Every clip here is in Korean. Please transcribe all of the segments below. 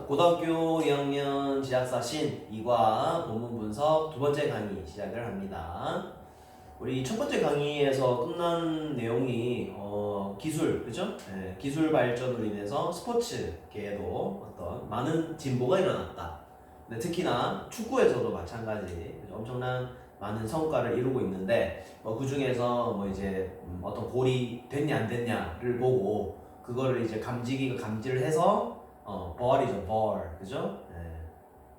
고등학교 2학년 지학사신 2과 본문 분석 두 번째 강의 시작을 합니다. 우리 첫 번째 강의에서 끝난 내용이 기술, 그죠? 네, 기술 발전으로 인해서 스포츠계에도 어떤 많은 진보가 일어났다. 근데 특히나 축구에서도 마찬가지 엄청난 많은 성과를 이루고 있는데 그 중에서 이제 어떤 골이 됐냐 안 됐냐를 보고 그거를 이제 감지기가 감지를 해서 벌이죠, 벌, 그죠?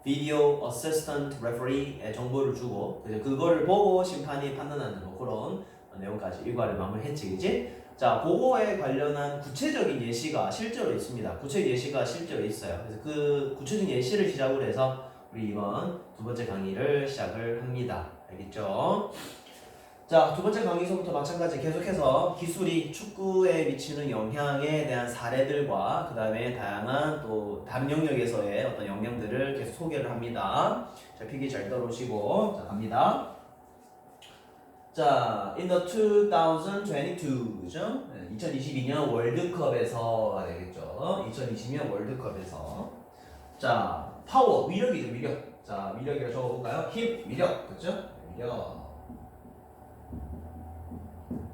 비디오 어시스턴트 레퍼리의 정보를 주고 그거를 보고 심판이 판단하는 그런 내용까지 일과를 마무리했지, 그지? 자, 그거에 관련한 구체적인 예시가 실제로 있습니다. 구체적 예시가 실제로 있어요. 그래서 그 구체적인 예시를 시작으로 해서 우리 이번 두 번째 강의를 시작을 합니다. 알겠죠? 자, 두 번째 강의서부터 마찬가지 계속해서 기술이 축구에 미치는 영향에 대한 사례들과 그 다음에 다양한 또 다른 영역에서의 어떤 영향들을 계속 소개를 합니다. 자, 필기 잘 떨어오시고 자, 갑니다. 자, in the 2022, 그죠? 2022년 월드컵에서가 되겠죠. 2020년 월드컵에서 자, 파워, 위력이죠, 위력. 자, 위력이라고 적어볼까요? 힘, 위력, 그죠? 위력.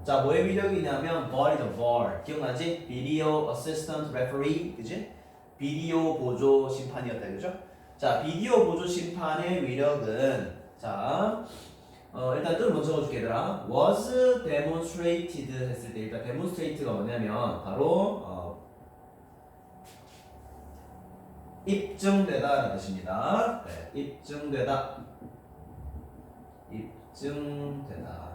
자, 뭐의 위력이냐면 VAR이죠, VAR. 기억나지? Video Assistant Referee, 그지? 비디오 보조 심판이었다, 그죠? 자, 비디오 보조 심판의 위력은 자, 일단 뜻 먼저 적어줄게, 얘들아. Was demonstrated 했을 때 일단 demonstrate가 뭐냐면 바로 입증되다라는 뜻입니다. 네, 입증되다. 입증되다.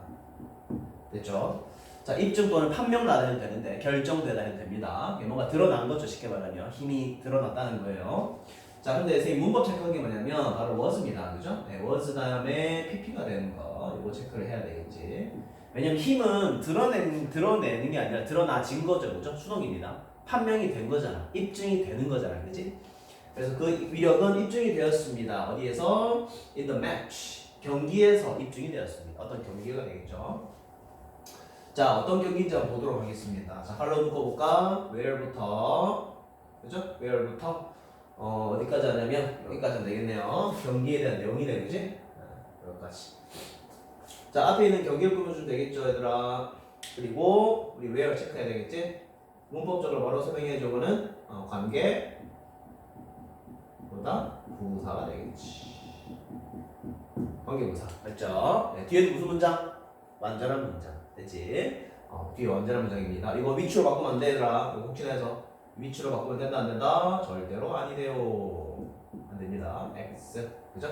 됐죠? 자, 입증 또는 판명나다 해도 되는데 결정되다 해도 됩니다. 뭔가 드러난 거죠. 쉽게 말하면 힘이 드러났다는 거예요. 자, 근데 선생님 문법 체크한 게 뭐냐면 바로 was입니다. 그죠? 네, was 다음에 pp가 되는 거 이거 체크를 해야 되겠지. 왜냐면 힘은 드러내는 게 아니라 드러나진 거죠. 그죠? 수동입니다. 판명이 된 거잖아. 입증이 되는 거잖아. 그지? 그래서 그 위력은 입증이 되었습니다. 어디에서? In the match. 경기에서 입증이 되었습니다. 어떤 경기가 되겠죠? 자, 어떤 경기인지 한번 보도록 하겠습니다. 자, 할로 묶어볼까? where부터, 그죠? where부터, 어디까지 하냐면, 여기까지 하면 되겠네요. 경기에 대한 내용이 되겠지? 여기까지. 자, 앞에 있는 경기를 꾸며주면 되겠죠, 얘들아? 그리고, 우리 where 체크해야 되겠지? 문법적으로 뭐라고 설명해줘, 그거는? 관계, 보다, 부사가 되겠지. 관계부사. 맞죠? 네, 뒤에도 무슨 문장? 완전한 문장. 됐지? 뒤에 완전한 문장입니다. 이거 위치로 바꾸면 안 돼, 얘들아. 이거 혹시나해서 위치로 바꾸면 된다, 안 된다? 절대로 아니돼요. 안 됩니다. X. 그죠?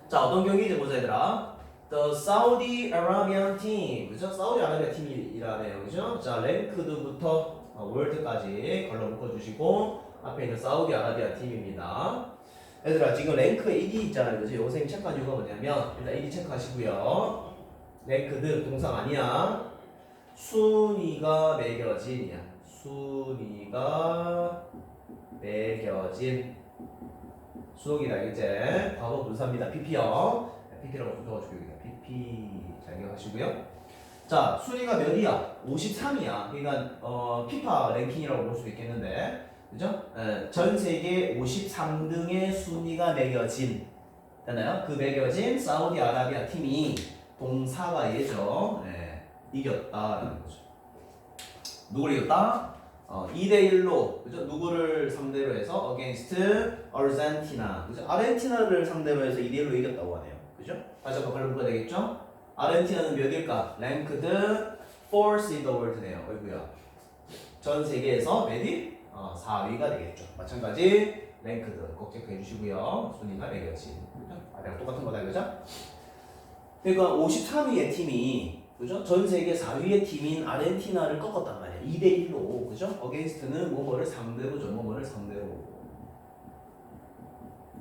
자, 어떤 경기인지 보자, 얘들아. The Saudi Arabian Team. 그죠? 사우디아라비아 팀이라네요. 그죠? 자, 랭크드부터 월드까지 걸러 묶어주시고, 앞에 있는 사우디아라비아 팀입니다. 얘들아, 지금 랭크 AD 있잖아요. 그죠? 요새 체크한 이유가 뭐냐면, 일단 AD 체크하시고요. 랭크드 동사 아니야. 순위가 매겨진이야. 순위가 매겨진 수동이다, 이제 과거 분사입니다. PP요. PP라고 적어주고 여기다 PP 잘 기억하시고요. 자, 순위가 몇이야? 53이야. 그러니까 피파 랭킹이라고 볼 수 있겠는데, 그죠? 전 세계 53등의 순위가 매겨진, 됐나요? 그 매겨진 사우디아라비아 팀이 동사가 얘죠. 네, 이겼다라는 거죠. 누구를 이겼다? 2대1로, 그죠? 누구를 상대로 해서 against 아르헨티나. 그죠? 아르헨티나를 상대로 해서 2대1로 이겼다고 하네요. 그죠? 다시 한번 걸러볼까 되겠죠? 아르헨티나는 몇일까? ranked 4th in the world네요. 어이구야. 전 세계에서 몇위? 4위가 되겠죠. 마찬가지 ranked 꼭 체크해 주시고요. 순위가 매겨진. 그죠? 아래랑 똑같은 거다, 그죠? 그러니까 53위의 팀이, 그죠? 전 세계 4위의 팀인 아르헨티나를 꺾었단 말이야. 2대1로, 그죠? 어게인스트는 뭐뭐를 상대로죠. 뭐뭐를 상대로.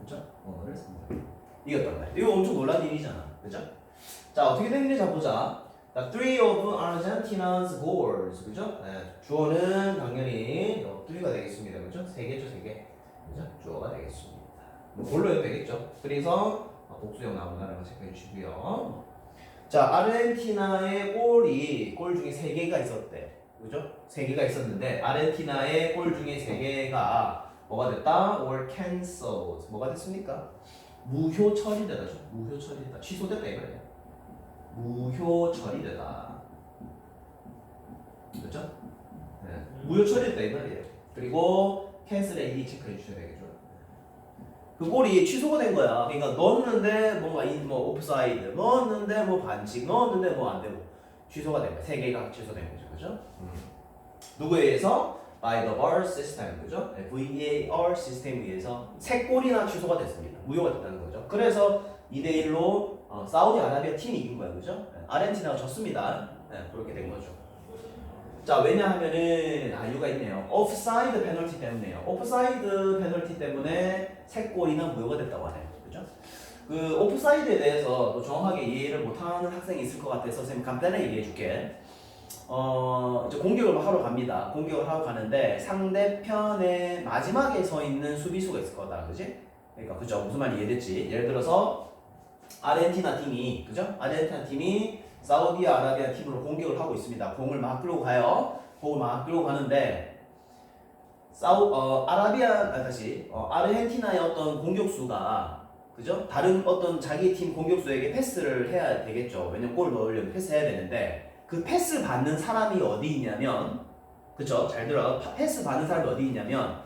그죠? 뭐뭐를 상대로. 이겼단 말이야. 이거 엄청 놀란 일이잖아. 그죠? 자, 어떻게 됐는지 자 보자. 자, 3 of Argentina's goals. 그죠? 네, 주어는 당연히 3가 되겠습니다. 그죠? 3개죠, 3개. 그죠? 주어가 되겠습니다. 뭐 골로 해도 되겠죠. 그래서 복수형 나오나라고 체크해 주시고요. 자, 아르헨티나의 골 중에 3개가 있었대. 그죠? 3개가 있었는데 아르헨티나의 골 중에 3개가 뭐가 됐다? or cancelled. 뭐가 됐습니까? 무효 처리되다죠. 무효 처리되다. 취소됐다 이거예요. 무효 처리되다. 그렇죠? 네. 무효 처리됐다 이 말이에요. 그리고 cancel AD 체크해 주셔야 되겠죠. 그 골이 취소가 된 거야. 그러니까 넣었는데 뭔가 뭐 옵사이드, 넣었는데 뭐 반칙, 넣었는데 뭐 안 되고 취소가 된 거야. 세 개가 취소된 거죠, 그죠? 누구에 의해서? By the VAR system, 그죠? VAR 시스템에 의해서 세 골이나 취소가 됐습니다. 무효가 됐다는 거죠. 그래서 2대1로 사우디아라비아 팀이 이긴 거예요, 그죠? 아르헨티나가 졌습니다. 그렇게 된 거죠. 자, 왜냐하면은 이유가 있네요. 오프사이드 페널티 때문에요. 오프사이드 페널티 때문에 세 골이나 무효가 됐다고 하네요. 그죠? 그 오프사이드에 대해서 또 정확하게 이해를 못하는 학생이 있을 것 같아서 선생님 간단하게 얘기해 줄게. 이제 공격을 하러 갑니다. 공격을 하러 가는데 상대편의 마지막에 서 있는 수비수가 있을 거다. 그지? 그러니까 그죠? 무슨 말이 이해됐지? 예를 들어서 아르헨티나 팀이 그죠? 아르헨티나 팀이 사우디아라비아 팀으로 공격을 하고 있습니다. 공을 막 끌고 가요. 공을 막 끌고 가는데 아르헨티나의 어떤 공격수가 그죠? 다른 어떤 자기 팀 공격수에게 패스를 해야 되겠죠. 왜냐면 골을 넣으려면 패스해야 되는데 그 패스 받는 사람이 어디 있냐면 그죠? 잘 들어. 패스 받는 사람이 어디 있냐면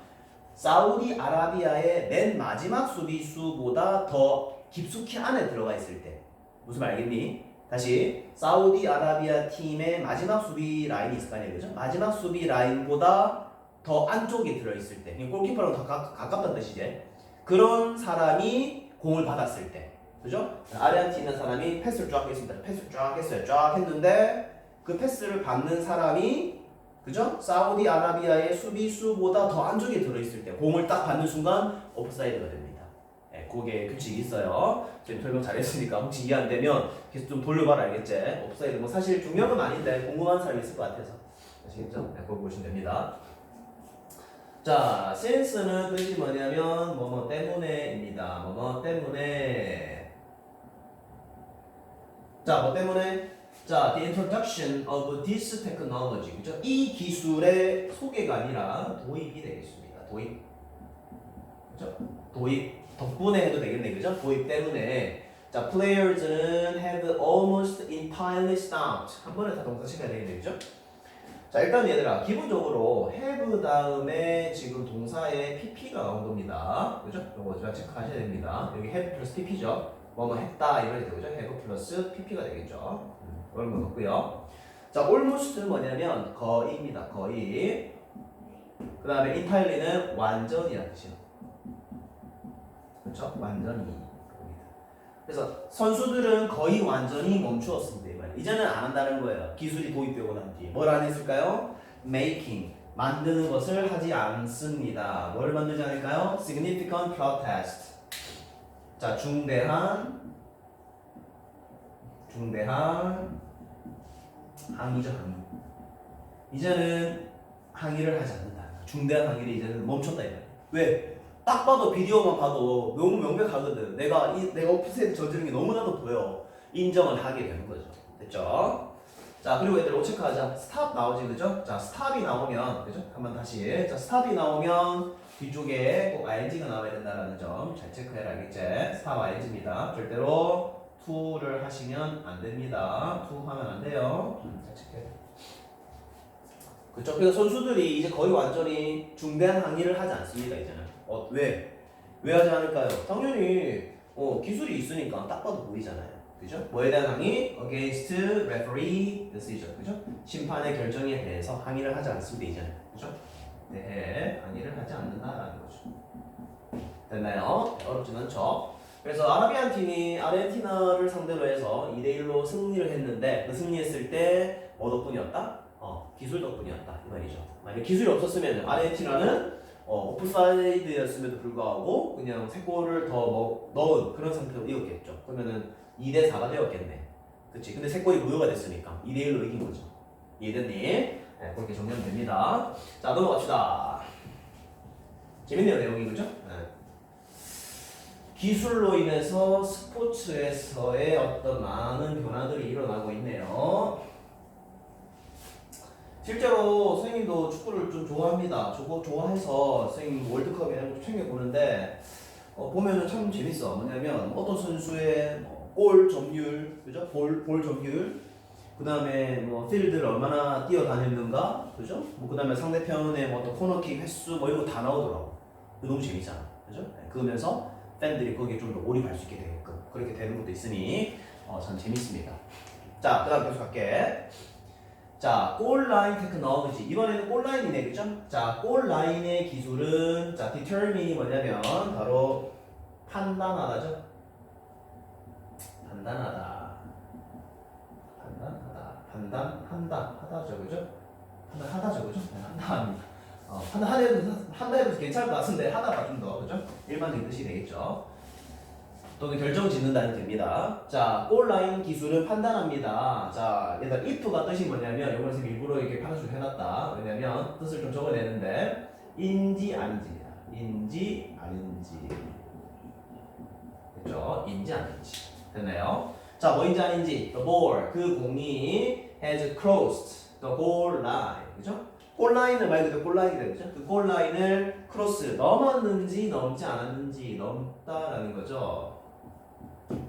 사우디아라비아의 맨 마지막 수비수보다 더 깊숙이 안에 들어가 있을 때 무슨 말 알겠니? 다시 사우디아라비아 팀의 마지막 수비 라인이 있을 거 아니에요, 그죠? 마지막 수비 라인보다 더 안쪽에 들어있을 때 골키퍼랑 더 가깝다는 뜻이지. 그런 사람이 공을 받았을 때 그죠? 아르헨티나 사람이 패스를 쫙 했습니다. 패스를 쫙 했어요. 쫙 했는데 그 패스를 받는 사람이 그죠? 사우디아라비아의 수비수보다 더 안쪽에 들어있을 때 공을 딱 받는 순간 오프사이드가 됩니다. 그게 규칙이 있어요. 지금 설명 잘했으니까 혹시 이해 안 되면 계속 좀 돌려봐라 알겠지? 옵사이드 뭐 사실 중요한 건 아닌데 궁금한 사람이 있을 것 같아서 아시겠죠? 그거 보시면 됩니다. 자, since는 뜻이 뭐냐면 뭐뭐 때문에입니다. 뭐뭐 때문에. 자, 뭐 때문에? 자, the introduction of this technology. 그죠? 이 기술의 소개가 아니라 도입이 되겠습니다. 도입. 그죠? 도입. 덕분에 해도 되겠네, 그죠? 도입 때문에. 자, players는 have almost entirely stopped. 한 번에 다 동사 시켜야 되겠네, 그죠? 자, 일단 얘들아, 기본적으로 have 다음에 지금 동사에 pp가 나온 겁니다. 그죠? 이거 좀 체크하셔야 됩니다. 여기 have 플러스 pp죠? 뭐뭐 했다, 이런 게 되죠? have 플러스 pp가 되겠죠? 그런 건 없고요. 자, almost는 뭐냐면 거의입니다, 거의. 그 다음에 entirely는 완전이라는 뜻이요. 그렇죠? 완전히. 그래서 선수들은 거의 완전히 멈추었습니다. 이제는 안 한다는 거예요. 기술이 도입되고 난 뒤에. 뭘 안 했을까요? making. 만드는 것을 하지 않습니다. 뭘 만들지 않을까요? significant protest. 자, 중대한 항의죠, 항의. 이제는 항의를 하지 않는다. 중대한 항의를 이제는 멈췄다. 이거예요. 왜? 딱 봐도 비디오만 봐도 너무 명백하거든. 내가 오프사이드 저지른 게 너무나도 보여. 인정을 하게 되는 거죠. 됐죠? 자, 그리고 얘들 체크하자. 스탑 나오지, 그죠? 자, 스탑이 나오면, 그죠? 한번 다시. 자, 스탑이 나오면 뒤쪽에 꼭 ing가 나와야 된다는 점 잘 체크해라, 알겠지? 스탑 ing입니다. 절대로 to를 하시면 안 됩니다. to 하면 안 돼요. 잘 체크해. 그쵸? 그래서 선수들이 이제 거의 완전히 중대한 항의를 하지 않습니다, 이제는. 왜? 왜 하지 않을까요? 당연히 기술이 있으니까 딱 봐도 보이잖아요. 그죠? 뭐에 대한 항의? Against referee decision. 그죠? 심판의 결정에 대해서 항의를 하지 않습니다, 이제는. 그죠? 네, 항의를 하지 않는다라는 거죠. 됐나요? 어렵진 않죠? 그래서 아라비안 팀이 아르헨티나를 상대로 해서 2대1로 승리를 했는데 그 승리했을 때 뭐 덕분이었다? 기술 덕분이었다 이 말이죠. 만약 기술이 없었으면 아르헨티나는 오프사이드였음에도 불구하고 그냥 3골을 더 넣은 그런 상태로 이겼겠죠. 그러면은 2대4가 되었겠네. 그치? 근데 3골이 무효가 됐으니까 2대1로 이긴 거죠. 이해됐니? 네, 그렇게 정리하면 됩니다. 자, 넘어갑시다. 재밌네요, 내용이. 그죠? 네. 기술로 인해서 스포츠에서의 어떤 많은 변화들이 일어나고 있네요. 실제로 선생님도 축구를 좀 좋아합니다. 저거 좋아해서 선생님 월드컵 이런 거 챙겨보는데 보면은 참 재밌어. 뭐냐면 어떤 선수의 골 점유율, 그죠? 볼 점유율, 그 다음에 뭐 필드를 얼마나 뛰어다녔는가, 그죠? 뭐 그 다음에 상대편의 뭐 어떤 코너킥 횟수 뭐 이런 거 다 나오더라고. 너무 재밌잖아, 그죠? 네, 그러면서 팬들이 거기에 좀 더 몰입할 수 있게 되게끔 그렇게 되는 것도 있으니 참 재밌습니다. 자, 그 다음 계속 갈게. 자, 골라인 테크놀로지. 이번에는 골라인이네, 그죠? 자, 골라인의 기술은, 자, determine이 뭐냐면, 바로 판단하다죠? 판단하다. 하다죠, 그죠? 판단하다죠, 그죠? 네, 한다합니다. 한다 해도 괜찮을 것 같은데, 하다가 좀 더, 그죠? 일반적인 뜻이 되겠죠? 또는 결정 짓는다는 됩니다. 자, 골라인 기술은 판단합니다. 자, 얘들아, if가 뜻이 뭐냐면, 이걸 선생님 일부러 이렇게 파란색으로 해놨다. 왜냐면, 뜻을 좀 적어내는데, 인지 아닌지입니다. 인지 아닌지. 그죠? 인지 아닌지. 됐나요? 자, 뭐인지 아닌지. The ball, 그 공이 has crossed the goal line. 그죠? 골라인을 말 그대로 골라인이 되죠. 그 골라인을 크로스, 넘었는지 넘지 않았는지 넘다라는 거죠.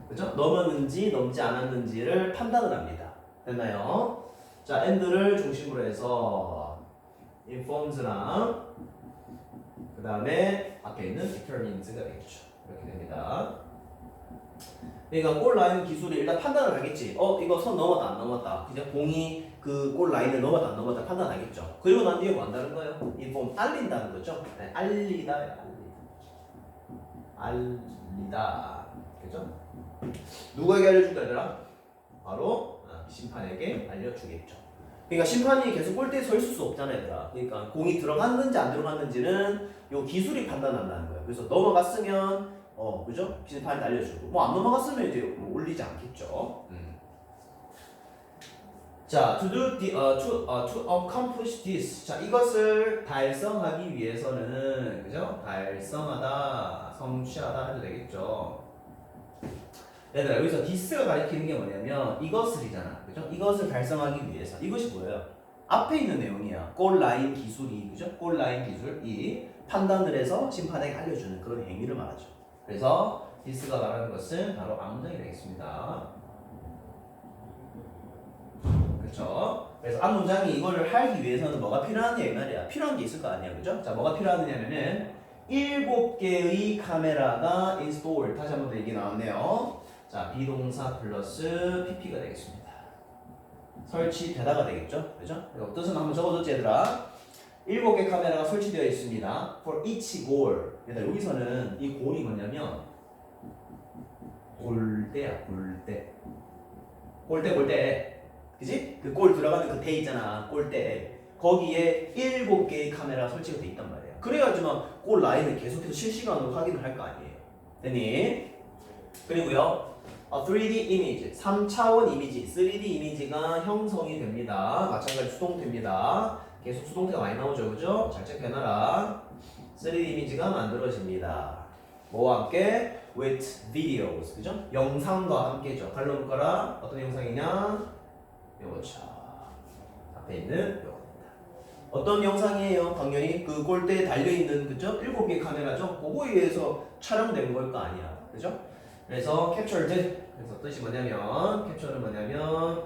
그죠? 넘었는지 넘지 않았는지를 판단을 합니다. 됐나요? 자, and를 중심으로 해서 informs랑 그 다음에 앞에 있는 determines가 되겠죠. 이렇게 됩니다. 그러니까 골 라인 기술이 일단 판단을 하겠지. 이거 선 넘었다 안 넘었다. 그죠? 공이 그 골 라인을 넘었다 안 넘었다 판단하겠죠. 그리고 난 뒤에 뭐 한다는 거예요? inform, 알린다는 거죠. 네, 알리다. 그죠? 누구에게 알려줄까 얘들아? 바로 심판에게 알려주겠죠. 그러니까 심판이 계속 골대에 서 있을 수 없잖아 얘들아. 그러니까 공이 들어갔는지 안 들어갔는지는 요 기술이 판단한다는 거예요. 그래서 넘어갔으면 그죠? 심판이 알려주고 뭐 안 넘어갔으면 이제 뭐 올리지 않겠죠. 자, to accomplish this. 자, 이것을 달성하기 위해서는 그죠? 달성하다, 성취하다 해도 되겠죠. 얘들아, 여기서 this가 가리키는 게 뭐냐면 이것을이잖아, 그죠? 이것을 달성하기 위해서. 이것이 뭐예요? 앞에 있는 내용이야. 골 라인 기술이, 그죠? 골 라인 기술이 판단을 해서 심판에게 알려주는 그런 행위를 말하죠. 그래서 this가 말하는 것은 바로 앞문장이 되겠습니다. 그렇죠? 그래서 앞문장이 이거를 하기 위해서는 뭐가 필요하냐 이 말이야. 필요한 게 있을 거 아니야, 그죠? 자, 뭐가 필요하냐면은 7개의 카메라가 install. 다시 한번 더 얘기 나왔네요. 자, 비동사 플러스 pp가 되겠습니다. 설치되다가 되겠죠, 그죠? 뜻은 한번 적어줬지 얘들아. 7개 카메라가 설치되어 있습니다. For each goal. 얘들아, 여기서는 이 goal이 뭐냐면 골대야, 골대. 그지? 그 골 들어가는 그 대 있잖아, 골대. 거기에 7개의 카메라가 설치가 돼 있단 말이야. 그래야지만 골 라인을 계속해서 실시간으로 확인을 할 거 아니에요. 됐니? 그리고요, 3D 이미지, 3차원 이미지, 3D 이미지가 형성이 됩니다. 마찬가지로 수동태입니다. 계속 수동태가 많이 나오죠, 그죠? 잘 체크해놔라. 3D 이미지가 만들어집니다. 뭐와 함께? With videos, 그죠? 영상과 함께죠. 갈로 묶어라. 어떤 영상이냐? 요거죠. 앞에 있는 요겁니다. 어떤 영상이에요? 당연히 그 골대에 달려있는, 그죠? 7개의 카메라죠? 그거에 의해서 촬영된 걸 거 아니야. 그죠? 그래서 captured. 그래서 뜻이 뭐냐면, 캡처는 뭐냐면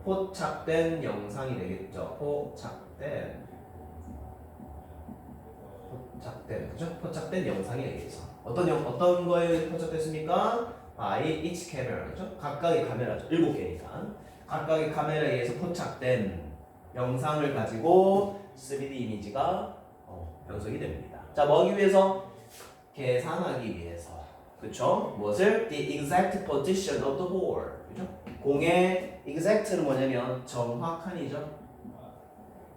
포착된 영상이 되겠죠. 포착된, 그죠? 포착된 영상에 의해서. 어떤 거에 포착됐습니까? by each camera, 그죠? 각각의 카메라죠. 7개니까. 각각의 카메라에 의해서 포착된 영상을 가지고 3D 이미지가 연속이 됩니다. 자, 뭐 하기 위해서? 계산하기 위해서. 그쵸? 무엇을? The exact position of the ball. 그죠? 공의 exact는 뭐냐면 정확한이죠.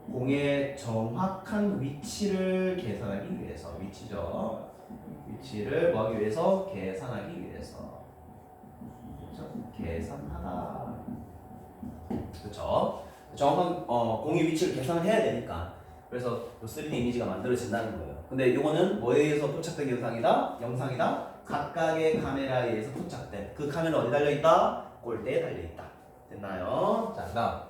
공의 정확한 위치를 계산하기 위해서. 위치죠. 위치를 뭐 하기 위해서? 계산하기 위해서. 그죠? 계산하다. 그쵸? 정확한 공의 위치를 계산을 해야 되니까. 그래서 3D 이미지가 만들어진다는 거예요. 근데 이거는 뭐에 의해서 포착된 영상이다? 각각의 카메라에 의해서 포착된. 그 카메라 어디 달려있다? 골대에 달려있다. 됐나요? 자, 그다음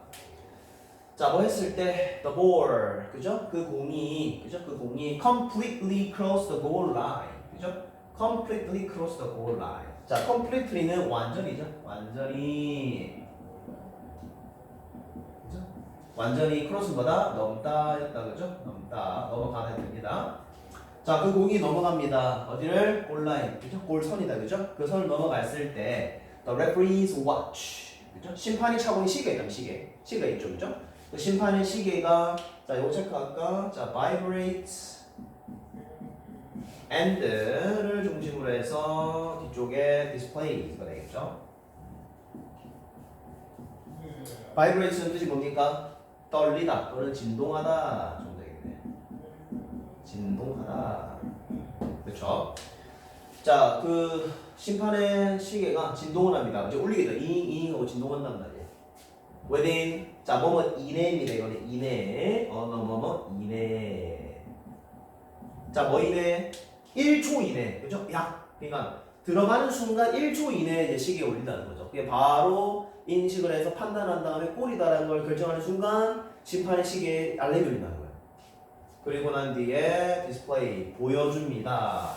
자, 뭐 했을 때 the ball, 그죠? 그 공이, 그죠? 그 공이 completely cross the goal line, 그죠? completely cross the goal line. 자, completely는 완전히죠. 완전히, 그죠? 완전히 cross는 거다 넘다였다, 그죠? 넘다, 넘어가야 됩니다. 자, 그 공이 넘어갑니다. 어디를? 골라인, 그죠? 골선이다, 그죠? 그 선을 넘어갔을 때 the referee's watch, 그죠? 심판이 차고 있는 시계죠, 시계가 있죠, 그죠? 그 심판의 시계가 자, 이거 체크할까? 자, vibrates and를 중심으로 해서 뒤쪽에 displays가 되겠죠. vibrates는 뜻이 뭡니까? 떨리다 또는 진동하다 정도 되겠네. 진동하다. 그렇죠? 자, 그 심판의 시계가 진동을 합니다. 이제 울리게 돼. 잉잉 하고 진동한단 말이에요. within 자, 뭐뭐 이내입니다. 이거는 이내. 뭐뭐 이내. 자, 뭐 이내? 1초 이내. 그죠? 약. 그러니까 들어가는 순간 1초 이내에 이제 시계에 올린다는 거죠. 그게 바로 인식을 해서 판단한 다음에 골이다라는 걸 결정하는 순간 심판의 시계에 알림이 울린다는 거예요. 그리고 난 뒤에 디스플레이 보여줍니다.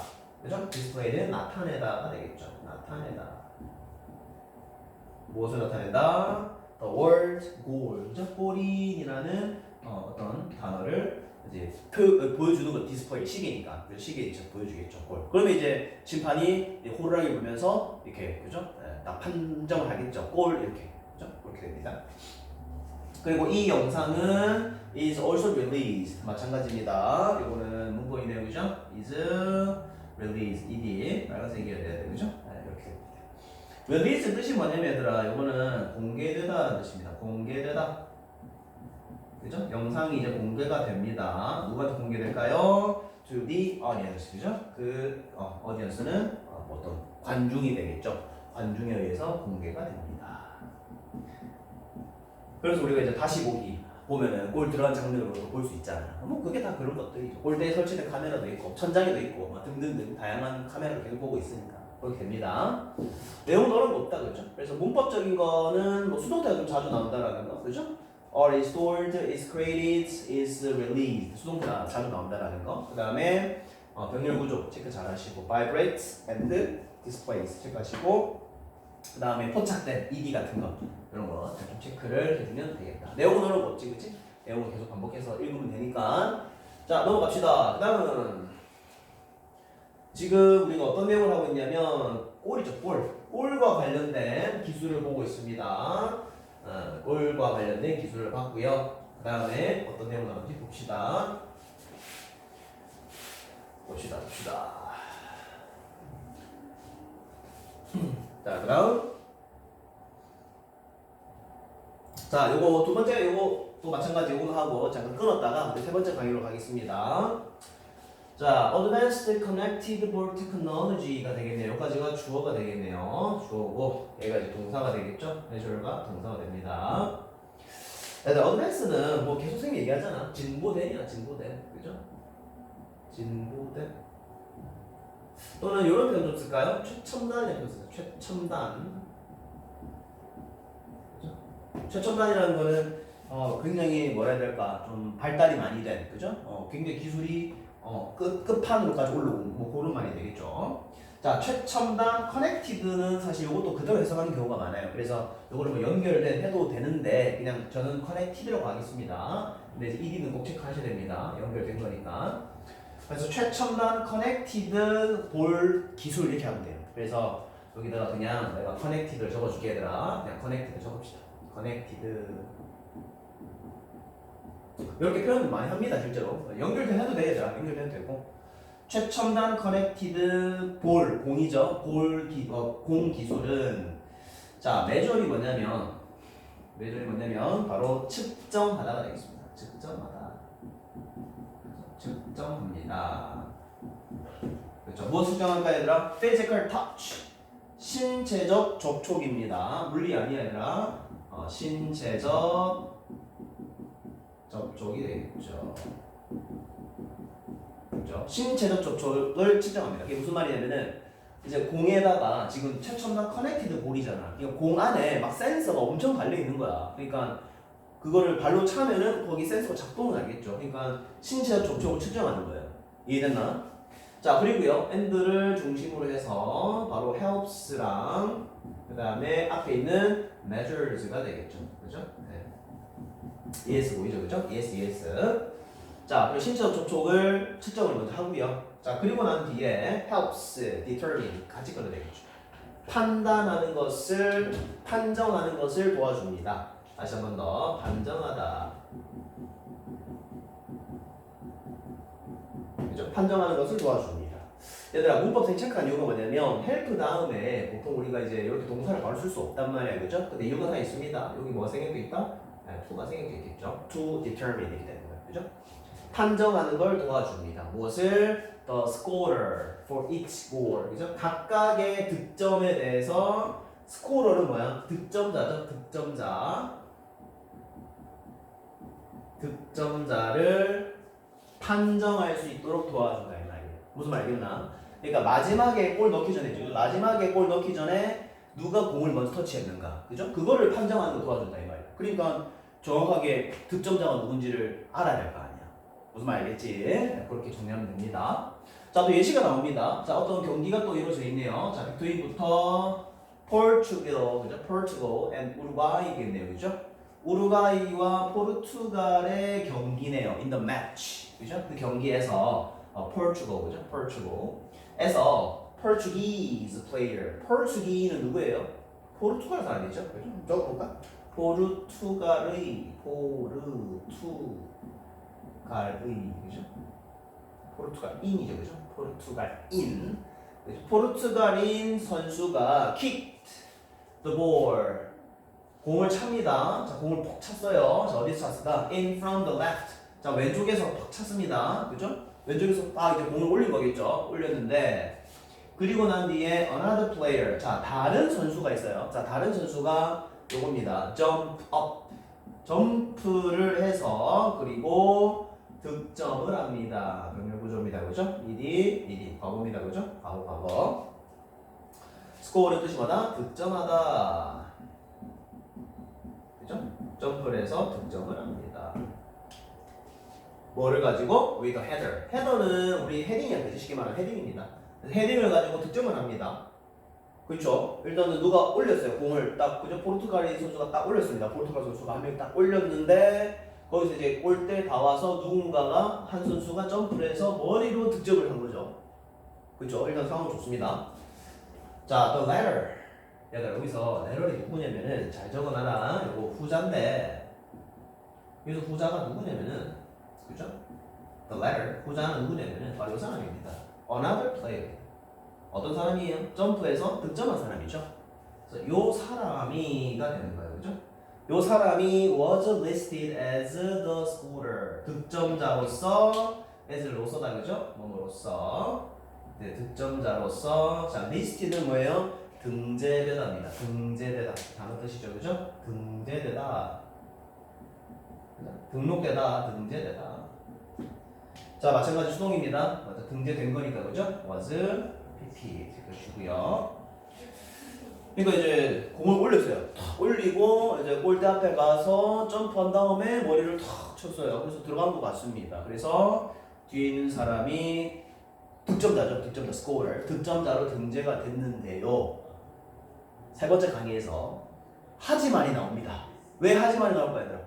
그죠? 디스플레이는 나타내다가 되겠죠. 나타내다. 무엇을 나타낸다? The word goal. 그죠? 골인이라는 어떤 단어를 이제 보여주는 거 디스플레이 시계니까. 그래서 시계에 이제 보여주겠죠. 골. 그러면 이제 심판이 호루라기 불면서 이렇게 그죠? 딱 판정을 하겠죠. 골 이렇게. 그죠? 그렇게 됩니다. 그리고 이 영상은 is also released 마찬가지입니다. 이거는 문법의 내용이죠. is released ed 빨간색이어야 돼요, 그죠? 네, 이렇게 됩니다. release 뜻이 뭐냐면 얘들아, 이거는 공개되다라는 뜻입니다. 공개되다, 그죠? 영상이 이제 공개가 됩니다. 누구한테 공개될까요? To the audience, 그죠? 그 audience는 어떤 관중이 되겠죠. 관중에 의해서 공개가 됩니다. 그래서 우리가 이제 다시 보면은 골 들어간 장면으로 볼 수 있잖아. 뭐 그게 다 그런 것들이죠. 골대에 설치된 카메라도 있고 천장에도 있고 뭐 등등등 다양한 카메라를 계속 보고 있으니까 그렇게 됩니다. 내용은 어려운 거 없다, 그죠? 그래서 문법적인 거는 뭐 수동태가 좀 자주 나온다라는 거, 그죠? Or is stored, is created, is released 수동태가 자주 나온다라는 거. 그 다음에 병렬 구조 체크 잘 하시고 vibrates and displays 체크하시고 그 다음에 포착된 ed 같은 거 이런 거 좀 체크를 해주면 되겠다. 내용은 어려운 거 없지, 그치? 내용은 계속 반복해서 읽으면 되니까. 자, 넘어갑시다. 그 다음은 지금 우리가 어떤 내용을 하고 있냐면 골이죠, 골. 골과 관련된 기술을 보고 있습니다. 골과 관련된 기술을 봤고요. 그 다음에 어떤 내용 나오는지 봅시다. 자, 그 다음. 자, 요거 두 번째 요거 또 마찬가지 요거 하고 잠깐 끊었다가 우리 세 번째 강의로 가겠습니다. 자, Advanced Connected Board Technology가 되겠네요. 여기까지가 주어가 되겠네요. 주어고 얘가 이제 동사가 되겠죠. measure가 동사가 됩니다. 얘들 Advance는 뭐 계속 선생님이 얘기하잖아. 진보된이야, 진보된, 그죠? 진보된. 또는 이런 표현 좀 쓸까요? 최첨단이라는 표현 써요. 최첨단. 그죠? 최첨단이라는 거는 굉장히 뭐라 해야 될까? 좀 발달이 많이 된, 그죠? 굉장히 기술이 끝판으로까지 올라온 뭐 그런 말이 되겠죠. 자, 최첨단 커넥티드는 사실 이것도 그대로 해석하는 경우가 많아요. 그래서 이거를 뭐 연결된 해도 되는데 그냥 저는 커넥티드라고 하겠습니다. 근데 이제 ed는 꼭 체크하셔야 됩니다. 연결된 거니까. 그래서 최첨단 커넥티드 볼 기술 이렇게 하면 돼요. 그래서 여기다가 그냥 내가 커넥티드를 적어줄게 얘들아. 그냥 커넥티드 적읍시다. 커넥티드 이렇게 표현을 많이 합니다. 실제로 연결돼도 돼 얘들아. 연결돼도 되고 최첨단 커넥티드 볼 공이죠. 공 기술은 자 메저리 뭐냐면 바로 측정하다가 되겠습니다. 측정합니다. 그렇죠. 무엇 측정할까 얘들아? Physical touch 신체적 접촉입니다. 물리 아니야 얘들아. 신체적 접촉이 되겠죠. 그렇죠? 신체적 접촉을 측정합니다. 이게 무슨 말이냐면은 이제 공에다가 지금 최첨단 커넥티드 볼이잖아. 이거 공 안에 막 센서가 엄청 달려 있는 거야. 그러니까 그거를 발로 차면은 거기 센서가 작동을 하겠죠. 그러니까 신체적 접촉을 측정하는 거예요. 이해됐나? 자, 그리고요. and를 중심으로 해서 바로 helps랑 그 다음에 앞에 있는 measures가 되겠죠. 그죠? 네. ES 보이죠? 그죠? ES. 자, 그리고 신체적 접촉을 측정을 먼저 하고요. 자, 그리고 난 뒤에 helps, determine 같이 꺼내야 되겠죠. 판단하는 것을, 판정하는 것을 도와줍니다. 다시 한 번 더. 판정하다. 그죠? 판정하는 것을 도와줍니다. 얘들아, 문법생 체크한 이유가 뭐냐면 help 다음에 보통 우리가 이제 이렇게 동사를 바로 쓸 수 없단 말이야. 그죠? 근데 이유가 다 있습니다. 여기 뭐가 생략돼 있다? 네, to가 생략돼 있겠죠. to determine 이렇게 되는 거예요. 그죠? 판정하는 걸 도와줍니다. 무엇을? The scorer for each score. 그죠? 각각의 득점에 대해서 scorer는 뭐야? 득점자죠. 득점자를 판정할 수 있도록 도와준다 이 말이에요. 무슨 말 알겠나? 그러니까 마지막에 골 넣기 전에 마지막에 골 넣기 전에 누가 공을 먼저 터치했는가, 그죠? 그거를 판정하는 거 도와준다 이 말이에요. 그러니까 정확하게 득점자가 누군지를 알아야 될 거 아니야. 무슨 말 알겠지? 그렇게 정리하면 됩니다. 자, 또 예시가 나옵니다. 자, 어떤 경기가 또 이루어져 있네요. 자, 빅토리부터 포르투갈, 그죠? 포르투갈 and 우루과이겠네요, 그죠? 우루과이와 포르투갈의 경기네요. In the match, 그죠? 그 경기에서 포르투갈, 그죠? 포르투갈에서 Portuguese player, 포르투기는 누구예요? 포르투갈 사람이죠, 그죠? 적어볼까? 포르투갈의, 그죠? 포르투갈인이죠, 그죠? 포르투갈인. 포르투갈인 선수가 kicked the ball. 공을 찹니다. 자, 공을 퍽 찼어요. 자, 어디서 찼을까? In from the left. 자, 왼쪽에서 퍽 찼습니다. 그죠? 왼쪽에서 딱 이제 공을 올린 거겠죠? 올렸는데, 그리고 난 뒤에 another player. 자, 다른 선수가 있어요. 자, 다른 선수가 요겁니다. jump up. 점프를 해서, 그리고 득점을 합니다. 명령 구조입니다. 그죠? 이디, 과거입니다. 그죠? 과거. 스코어는 뜻이 뭐다? 득점하다. 그죠? 점프를 해서 득점을 합니다. 뭐를 가지고? with a header. 헤더는 우리 헤딩이야. 쉽게 말하면 헤딩입니다. 헤딩을 가지고 득점을 합니다. 그렇죠? 일단은 누가 올렸어요. 공을 딱, 그죠? 포르투갈의 선수가 딱 올렸습니다. 포르투갈 선수가 한 명 딱 올렸는데, 거기서 이제 골대 다 와서 누군가가, 한 선수가 점프를 해서 머리로 득점을 한 거죠. 그렇죠? 일단 상황 좋습니다. 자, the latter. 얘들아, 여기서 latter이 누구냐면은 잘 적어놔라. 이거 후자인데, 여기서 후자가 누구냐면은, 그죠? the latter. 후자는 누구냐면은 바로 이 사람입니다. another player. 어떤 사람이에요? 점프해서 득점한 사람이죠. 그래서 요 사람이가 되는 거예요. 그죠? 요 사람이 was listed as the scorer. 득점자로서 as로서다. 그죠? 뭐로서. 네, 득점자로서. 자, listed는 뭐예요? 등재되다입니다. 등재되다. 단어 뜻이죠. 그죠? 등재되다. 등록되다. 등재되다. 자, 마찬가지 수동입니다. 맞아, 등재된 거니까. 그죠? was PP 주고요. 그러니까 이제 공을 올렸어요. 탁 올리고 이제 골대 앞에 가서 점프한 다음에 머리를 탁 쳤어요. 그래서 들어간 것 같습니다. 그래서 뒤에 있는 사람이 득점자죠. 득점자 스코어를 득점자로 등재가 됐는데요. 세 번째 강의에서 하지만이 나옵니다. 왜 하지만이 나올까요, 얘들아?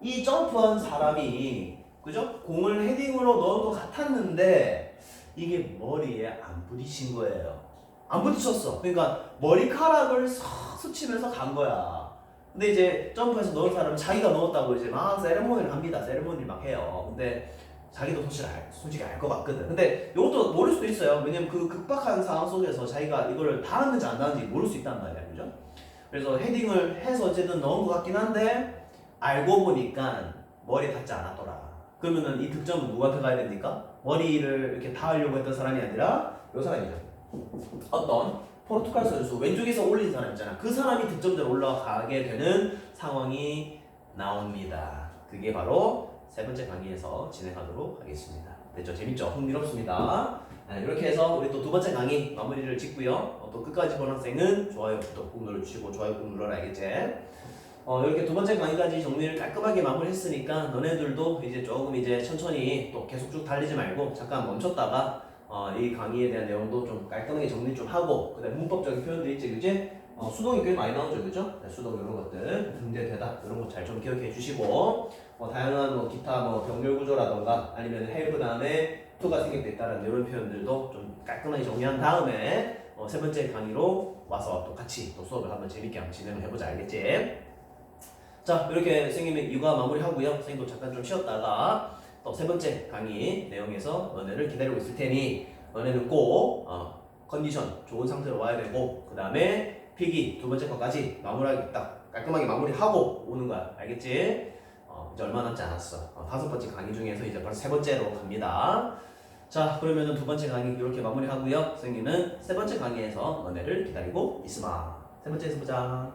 이 점프한 사람이 그죠? 공을 헤딩으로 넣은 것 같았는데 이게 머리에 안 부딪힌 거예요. 안 부딪혔어. 그러니까 머리카락을 싹 스치면서 간 거야. 근데 이제 점프해서 넣은 사람은 자기가 넣었다고 이제 막 세레모니를 합니다. 세레모니를 막 해요. 근데 자기도 솔직히 알 것 같거든. 근데 이것도 모를 수도 있어요. 왜냐면 그 급박한 상황 속에서 자기가 이거를 닿았는지 안 닿았는지 모를 수 있단 말이야. 그죠? 그래서 헤딩을 해서 어쨌든 넣은 것 같긴 한데 알고 보니까 머리에 닿지 않았더라. 그러면은 이 득점은 누구한테 가야 됩니까? 머리를 이렇게 닿으려고 했던 사람이 아니라 이 사람이죠. 어떤 포르투갈 선수 왼쪽에서 올린 사람 있잖아. 그 사람이 득점자로 올라가게 되는 상황이 나옵니다. 그게 바로 세 번째 강의에서 진행하도록 하겠습니다. 됐죠? 재밌죠? 흥미롭습니다. 네, 이렇게 해서 우리 또 두 번째 강의 마무리를 짓고요. 또 끝까지 본 학생은 좋아요, 구독 꾹 눌러주시고 좋아요 꾹 눌러라 알겠지? 이렇게 두 번째 강의까지 정리를 깔끔하게 마무리했으니까 너네들도 이제 조금 이제 천천히 또 계속 쭉 달리지 말고 잠깐 멈췄다가 이 강의에 대한 내용도 좀 깔끔하게 정리 좀 하고 그다음에 문법적인 표현들 있지 그지? 수동이 꽤 많이 나오죠 그죠? 네, 수동 이런 것들 문제 대답 이런 거 잘 좀 기억해 주시고 다양한 뭐 기타 뭐 병렬 구조라던가 아니면 have 다음에 to가 생길 때 있다는 이런 표현들도 좀 깔끔하게 정리한 다음에 세 번째 강의로 와서 또 같이 또 수업을 한번 재밌게 한번 진행을 해보자 알겠지? 자 이렇게 선생님이 육아 마무리하고요 선생님도 잠깐 좀 쉬었다가 또 세 번째 강의 내용에서 너네를 기다리고 있을 테니 너네는 꼭 컨디션 좋은 상태로 와야 되고 그 다음에 필기 두 번째 거까지 마무리하게 딱 깔끔하게 마무리하고 오는 거야 알겠지? 이제 얼마 남지 않았어 다섯 번째 강의 중에서 이제 벌써 세 번째로 갑니다 자 그러면은 두 번째 강의 이렇게 마무리하고요 선생님은 세 번째 강의에서 너네를 기다리고 있으마 세 번째에서 보자